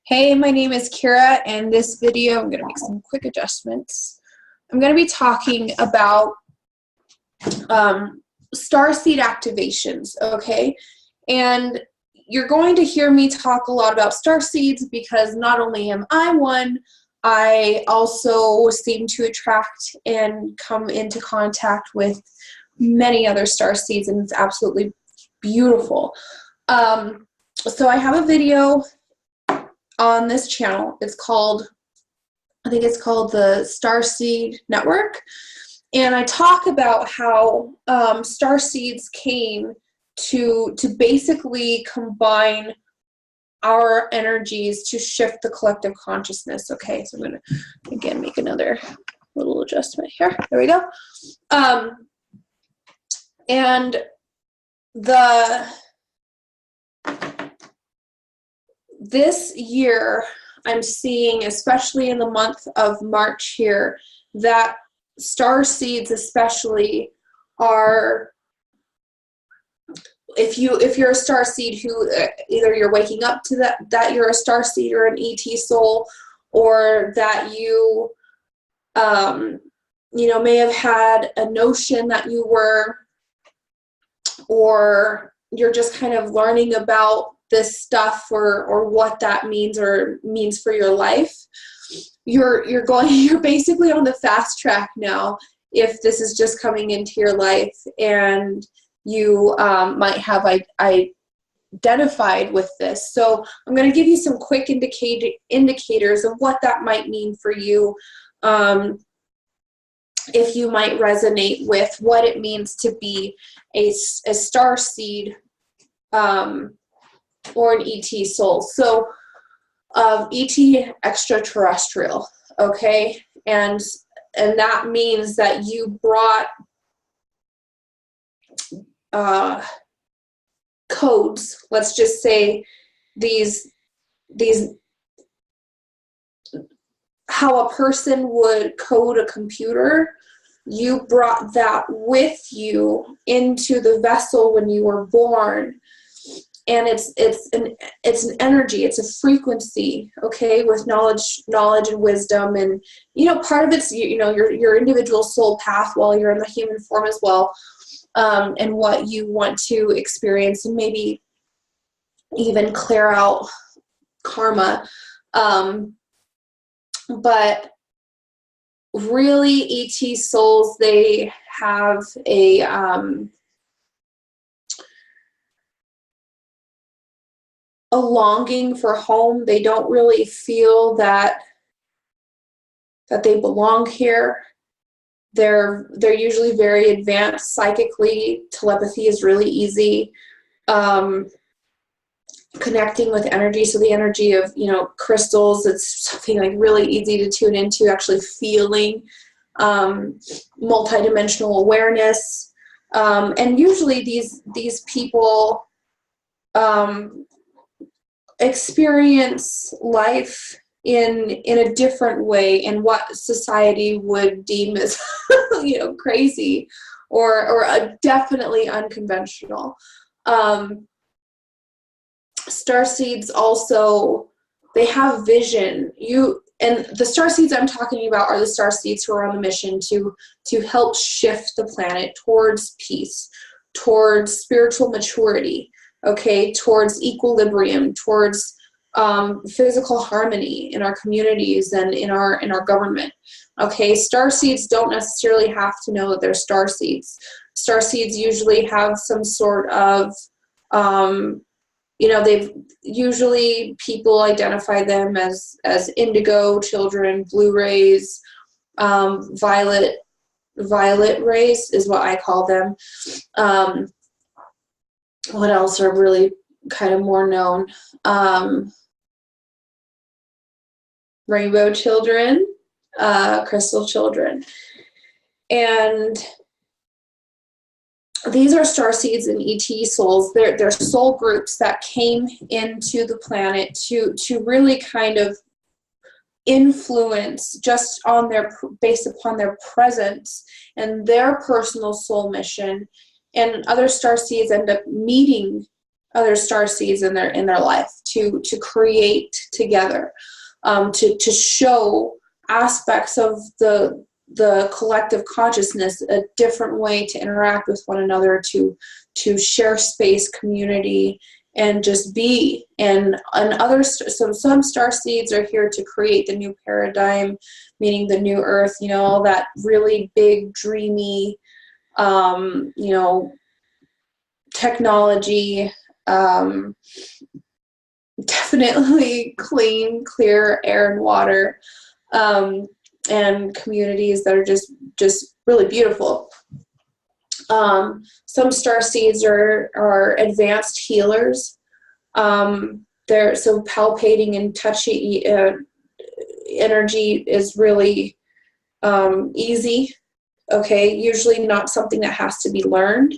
Hey, my name is Kierra, and this video, I'm going to make some quick adjustments. I'm going to be talking about starseed activations, okay? And you're going to hear me talk a lot about starseeds because not only am I one, I also seem to attract and come into contact with many other starseeds, and it's absolutely beautiful. So I have a video on this channel. I think it's called the Starseed Network, and I talk about how starseeds came to basically combine our energies to shift the collective consciousness. Okay, so I'm going to again make another little adjustment here. There we go. And this year, I'm seeing, especially in the month of March here, that starseeds especially are, if you're a starseed who either you're waking up to that you're a starseed or an ET soul, or that you may have had a notion that you were, or you're just kind of learning about this stuff or what that means or means for your life, you're basically on the fast track now if this is just coming into your life and you might have identified with this. So I'm going to give you some quick indicators of what that might mean for you, if you might resonate with what it means to be a starseed or an ET soul. So ET, extraterrestrial, okay? And that means that you brought codes, let's just say these how a person would code a computer, you brought that with you into the vessel when you were born. And it's an energy, it's a frequency, okay, with knowledge and wisdom, and part of it's your individual soul path while you're in the human form as well, and what you want to experience, and maybe even clear out karma. But really, ET souls, they have a longing for home. They don't really feel that they belong here. They're usually very advanced psychically. Telepathy is really easy. Connecting with energy, so the energy of crystals, it's something like really easy to tune into. Actually feeling multidimensional awareness, and usually these people experience life in a different way, in what society would deem as crazy or definitely unconventional. Starseeds also, they have vision. And the starseeds I'm talking about are the starseeds who are on the mission to help shift the planet towards peace, towards spiritual maturity, okay, towards equilibrium, towards physical harmony in our communities and in our government. Okay, starseeds don't necessarily have to know that they're starseeds. Starseeds usually have some sort of they've people identify them as indigo children, blue rays, violet rays is what I call them. What else are really kind of more known? Rainbow children, crystal children. And these are starseeds and ET souls. They're soul groups that came into the planet to really kind of influence just based upon their presence and their personal soul mission. And other starseeds end up meeting other star seeds in their life to create together, to show aspects of the collective consciousness, a different way to interact with one another, to share space, community, and just be. And some star seeds are here to create the new paradigm, meaning the new earth, all that really big, dreamy, technology, definitely clean, clear air and water, and communities that are just really beautiful. Some star seeds are advanced healers. They're so palpating and touching energy is really easy. Okay, usually not something that has to be learned.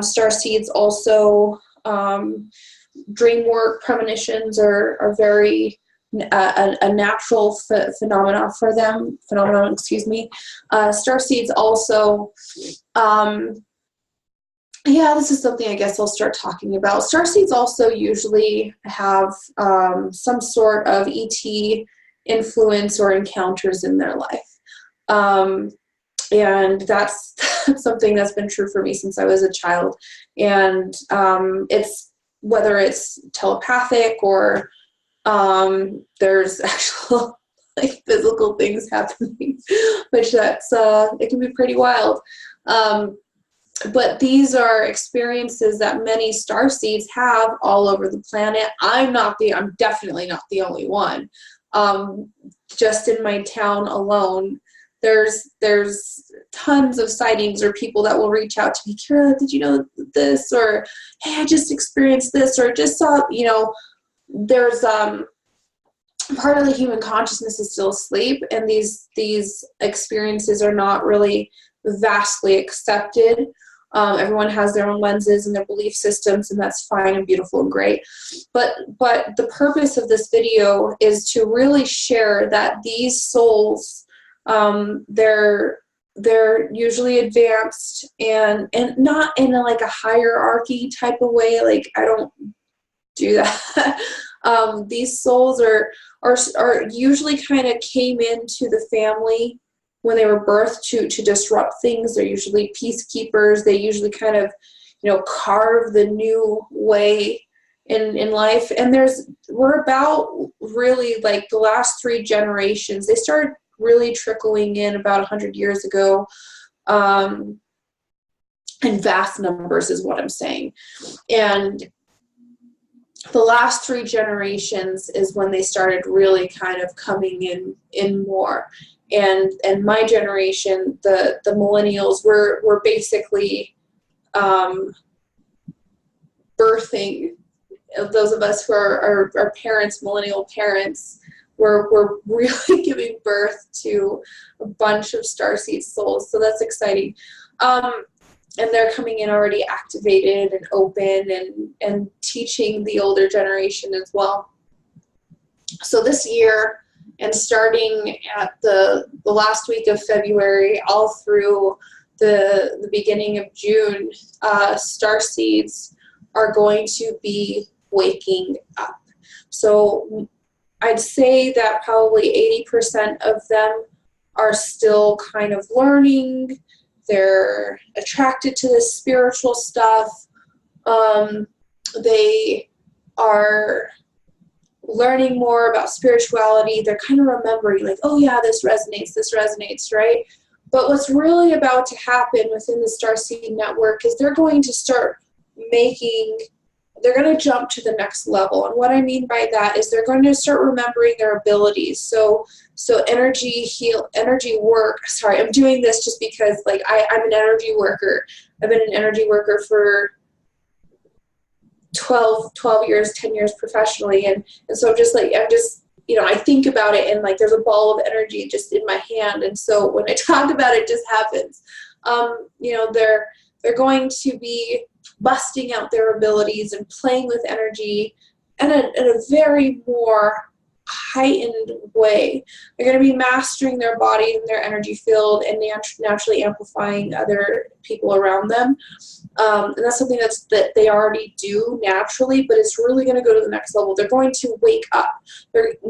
Star seeds also, dream work, premonitions are very a natural phenomenon for them. Star seeds also, this is something I guess I'll start talking about. Star seeds also usually have some sort of ET influence or encounters in their life. And that's something that's been true for me since I was a child. And it's whether it's telepathic or there's actual physical things happening, which it can be pretty wild. But these are experiences that many starseeds have all over the planet. I'm definitely not the only one. Just in my town alone, there's tons of sightings or people that will reach out to me, Kierra, did you know this? Or, hey, I just experienced this, or just saw, there's part of the human consciousness is still asleep, and these experiences are not really vastly accepted. Everyone has their own lenses and their belief systems, and that's fine and beautiful and great. But the purpose of this video is to really share that these souls, they're usually advanced and not in a hierarchy type of way. Like, I don't do that. These souls are usually kind of came into the family when they were birthed to disrupt things. They're usually peacekeepers. They usually kind of, carve the new way in life. And we're about really the last 3 generations. They started really trickling in about 100 years ago, in vast numbers is what I'm saying. And the last 3 generations is when they started really kind of coming in more. And my generation, the millennials, were basically birthing, those of us who are our parents, millennial parents, we're really giving birth to a bunch of starseed souls. So that's exciting. And they're coming in already activated and open and teaching the older generation as well. So this year, and starting at the last week of February, all through the beginning of June, starseeds are going to be waking up. So I'd say that probably 80% of them are still kind of learning. They're attracted to this spiritual stuff. They are learning more about spirituality. They're kind of remembering oh yeah, this resonates, right? But what's really about to happen within the Starseed Network is they're going to jump to the next level. And what I mean by that is they're going to start remembering their abilities. So energy work. Sorry, I'm doing this just because I'm an energy worker. I've been an energy worker for 12 years, 10 years professionally. And so I'm just I think about it and there's a ball of energy just in my hand. And so when I talk about it, it just happens. They're going to be busting out their abilities and playing with energy at a very more heightened way. They're going to be mastering their body and their energy field and naturally amplifying other people around them. And that's something that they already do naturally, but it's really going to go to the next level. They're going to wake up.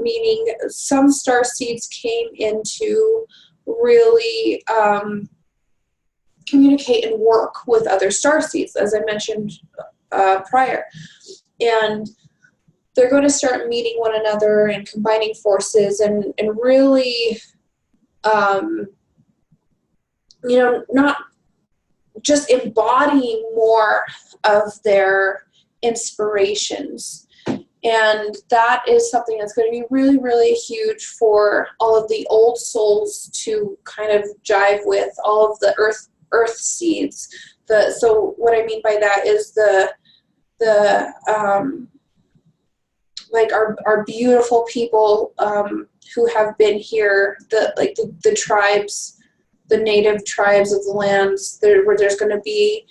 Meaning some star seeds came into really communicate and work with other star seeds, as I mentioned prior. And they're going to start meeting one another and combining forces and really, not just embodying more of their inspirations. And that is something that's going to be really, really huge for all of the old souls to kind of jive with, all of the earth seeds. So what I mean by that is like our beautiful people who have been here, the tribes, the native tribes of the lands, where there's going to be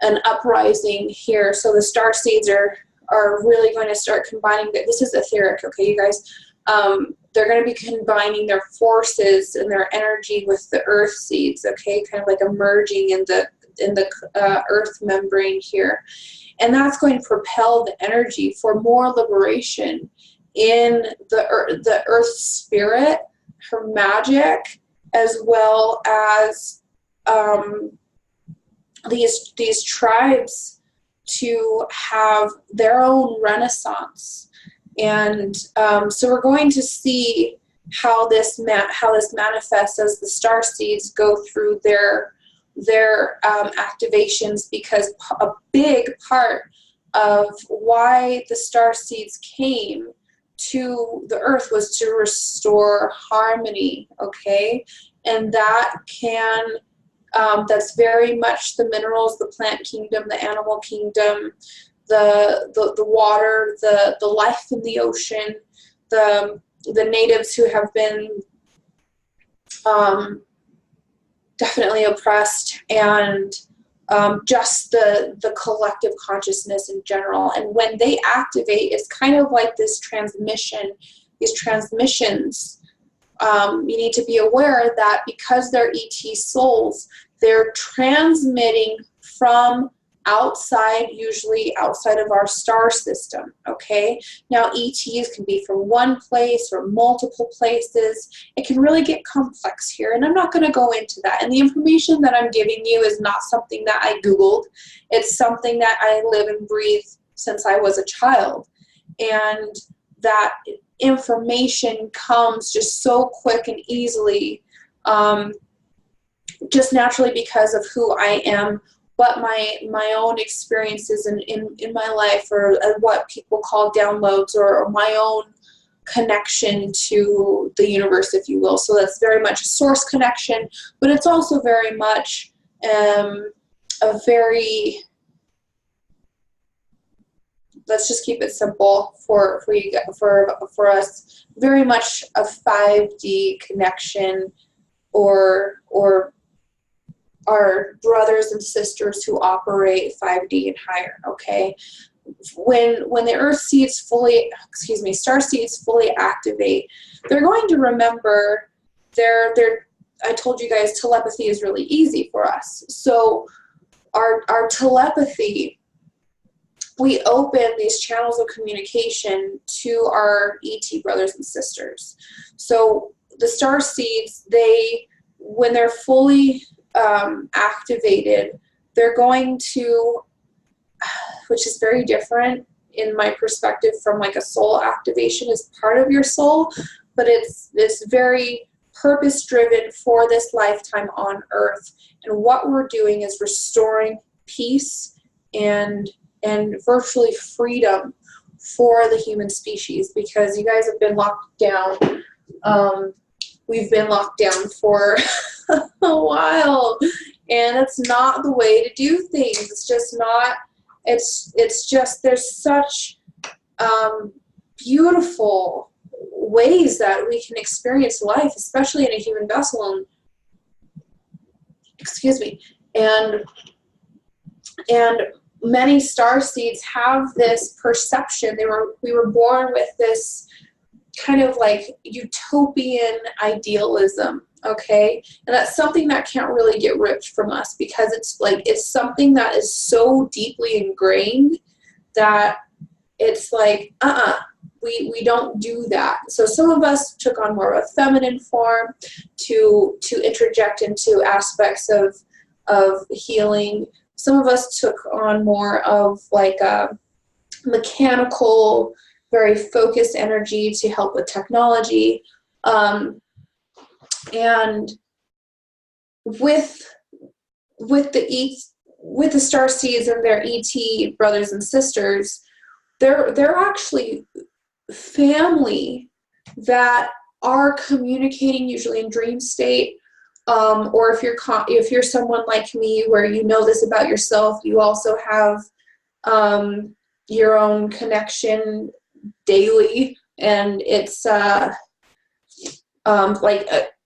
an uprising here. So the star seeds are really going to start combining. This is etheric, okay, you guys? They're going to be combining their forces and their energy with the earth seeds, okay, kind of like emerging in the earth membrane here. And that's going to propel the energy for more liberation in the earth spirit, her magic, as well as these tribes to have their own renaissance. And so we're going to see how this manifests as the star seeds go through their activations, because a big part of why the star seeds came to the earth was to restore harmony, okay? And that that's very much the minerals, the plant kingdom, the animal kingdom, the water, the life in the ocean, the natives who have been definitely oppressed, and just the collective consciousness in general. And when they activate, it's kind of like this transmission, these transmissions. You need to be aware that because they're ET souls, they're transmitting from outside, usually outside of our star system, okay? Now, ETs can be from one place or multiple places. It can really get complex here, and I'm not going to go into that. And the information that I'm giving you is not something that I Googled. It's something that I live and breathe since I was a child. And that information comes just so quick and easily, just naturally because of who I am, what my own experiences in my life, or what people call downloads, or my own connection to the universe, if you will. So that's very much a source connection, but it's also very much a very, let's just keep it simple for you, for us, very much a 5D connection, or our brothers and sisters who operate 5D and higher, okay? When the star seeds fully activate, they're going to remember I told you guys telepathy is really easy for us. So our telepathy, we open these channels of communication to our ET brothers and sisters. So the star seeds, when they're fully activated, they're going to, which is very different in my perspective from like a soul activation is part of your soul, but it's very purpose driven for this lifetime on earth. And what we're doing is restoring peace and virtually freedom for the human species, because you guys have been locked down. We've been locked down for a while, and it's not the way to do things. It's just not. It's just there's such beautiful ways that we can experience life, especially in a human vessel. And many star seeds have this perception. We were born with this kind of like utopian idealism, okay? And that's something that can't really get ripped from us, because it's something that is so deeply ingrained that it's like, we don't do that. So some of us took on more of a feminine form to interject into aspects of healing. Some of us took on more of like a mechanical, very focused energy to help with technology. And with the star seeds and their ET brothers and sisters, they're actually family that are communicating usually in dream state, or if you're someone like me where you know this about yourself, you also have your own connection daily, and it's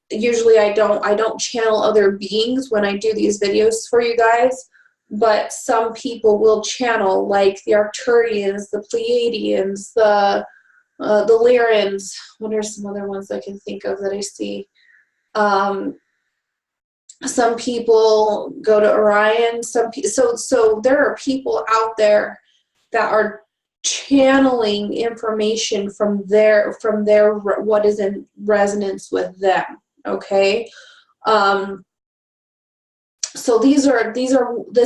usually I don't channel other beings when I do these videos for you guys, but some people will channel, like the Arcturians, the Pleiadians, the Lyrans. What are some other ones I can think of that I see? Some people go to Orion. So there are people out there that are channeling information from their what is in resonance with them. Okay. So this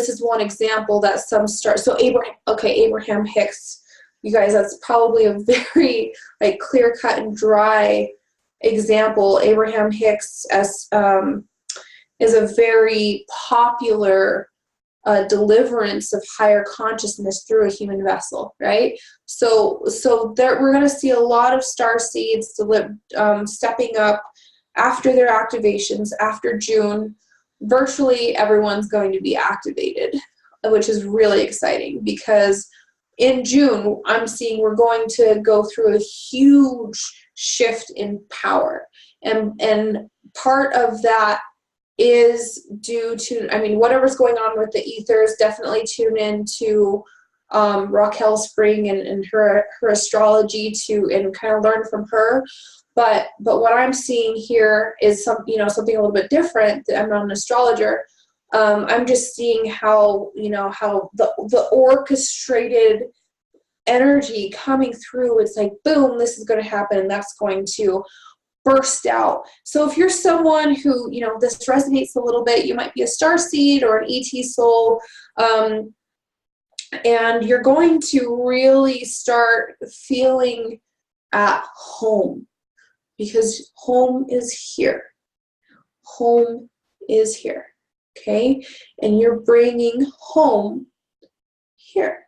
is one example that some start. So Abraham Hicks, you guys, that's probably a very like clear cut and dry example. Abraham Hicks is a very popular deliverance of higher consciousness through a human vessel, right? So there we're going to see a lot of star seeds stepping up after their activations after June. Virtually everyone's going to be activated, which is really exciting, because in June I'm seeing we're going to go through a huge shift in power, and part of that is due to, I mean, whatever's going on with the ethers. Definitely tune in to Raquel Spring and her astrology and kind of learn from her. But what I'm seeing here is something a little bit different. I'm not an astrologer. I'm just seeing how the orchestrated energy coming through. It's like, boom, this is going to happen, and that's going to burst out. So if you're someone who, this resonates a little bit, you might be a star seed or an ET soul, and you're going to really start feeling at home, because home is here. Home is here, okay? And you're bringing home here.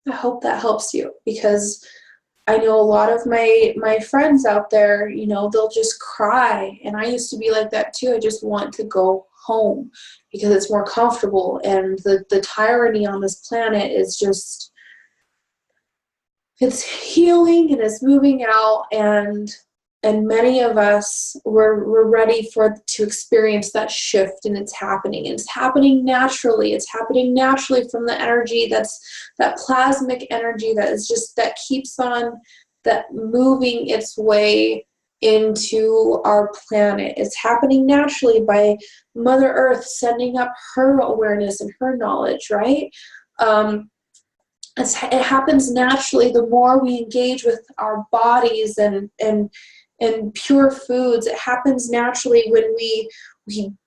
I hope that helps you, because I know a lot of my friends out there, they'll just cry. And I used to be like that too. I just want to go home because it's more comfortable. And the tyranny on this planet is just, it's healing and it's moving out. And many of us, we're ready to experience that shift, and it's happening. And it's happening naturally. It's happening naturally from the energy that's that plasmic energy that keeps on moving its way into our planet. It's happening naturally by Mother Earth sending up her awareness and her knowledge, right? It happens naturally the more we engage with our bodies and pure foods. It happens naturally when we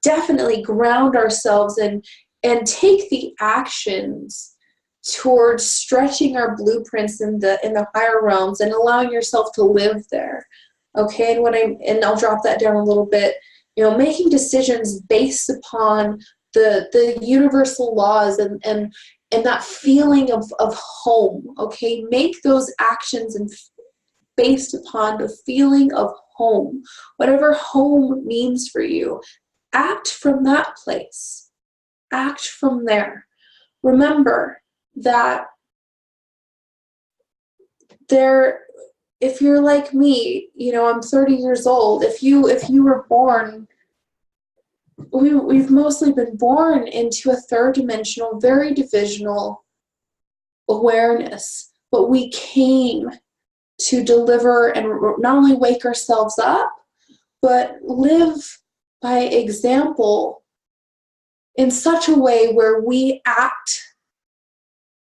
definitely ground ourselves and take the actions towards stretching our blueprints in the higher realms and allowing yourself to live there. Okay, and I'll drop that down a little bit. Making decisions based upon the universal laws and that feeling of home. Okay, make those actions and based upon the feeling of home. Whatever home means for you, act from that place. Act from there. Remember that if you're like me, I'm 30 years old. If you were born, we've mostly been born into a third dimensional, very divisional awareness, but we came to deliver and not only wake ourselves up, but live by example in such a way where we act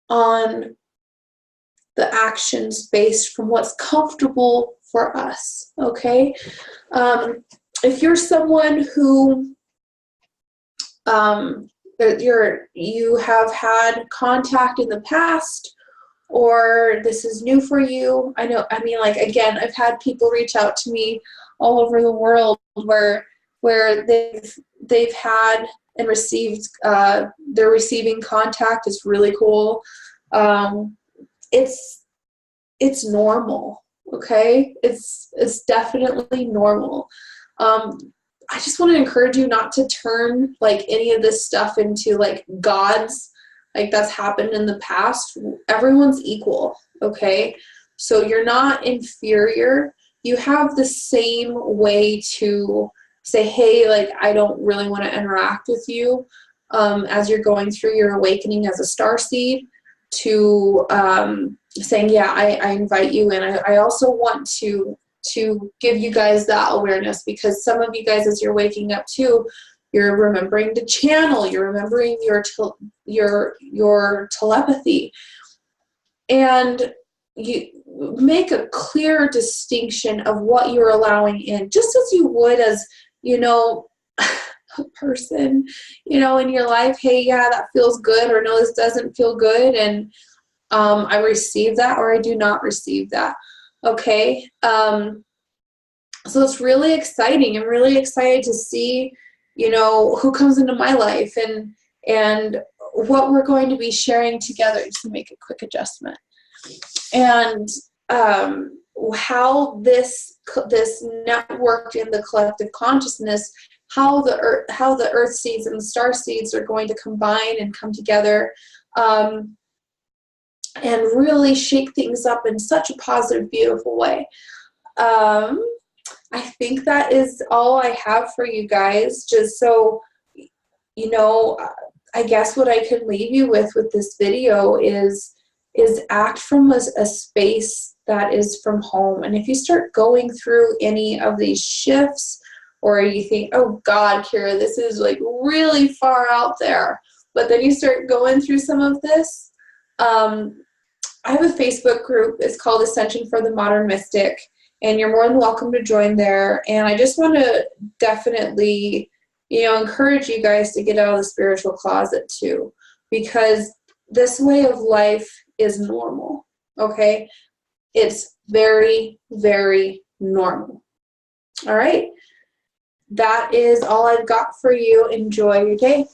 on the actions based from what's comfortable for us, okay? If you're someone who you have had contact in the past, or this is new for you, again, I've had people reach out to me all over the world where they've had and received, they're receiving contact. It's really cool. It's normal, okay? It's definitely normal. I just want to encourage you not to turn like any of this stuff into like gods, like that's happened in the past. Everyone's equal, okay? So you're not inferior. You have the same way to say, hey, like, I don't really want to interact with you as you're going through your awakening as a starseed, to saying, yeah, I invite you in. I also want to give you guys that awareness, because some of you guys, as you're waking up too, you're remembering to channel, you're remembering your telepathy, and you make a clear distinction of what you're allowing in, just as you would as, a person, in your life. Hey, yeah, that feels good, or no, this doesn't feel good, and I receive that, or I do not receive that. Okay. So it's really exciting. I'm really excited to see, who comes into my life and what we're going to be sharing together, to make a quick adjustment. And how this network in the collective consciousness, how the earth seeds and the star seeds are going to combine and come together, and really shake things up in such a positive, beautiful way. I think that is all I have for you guys. Just so I guess what I could leave you with this video is act from a space that is from home. And if you start going through any of these shifts, or you think, oh God, Kierra, this is like really far out there, but then you start going through some of this, I have a Facebook group. It's called Ascension for the Modern Mystic, and you're more than welcome to join there. And I just want to definitely, encourage you guys to get out of the spiritual closet too, because this way of life is normal, okay? It's very, very normal. All right? That is all I've got for you. Enjoy your day.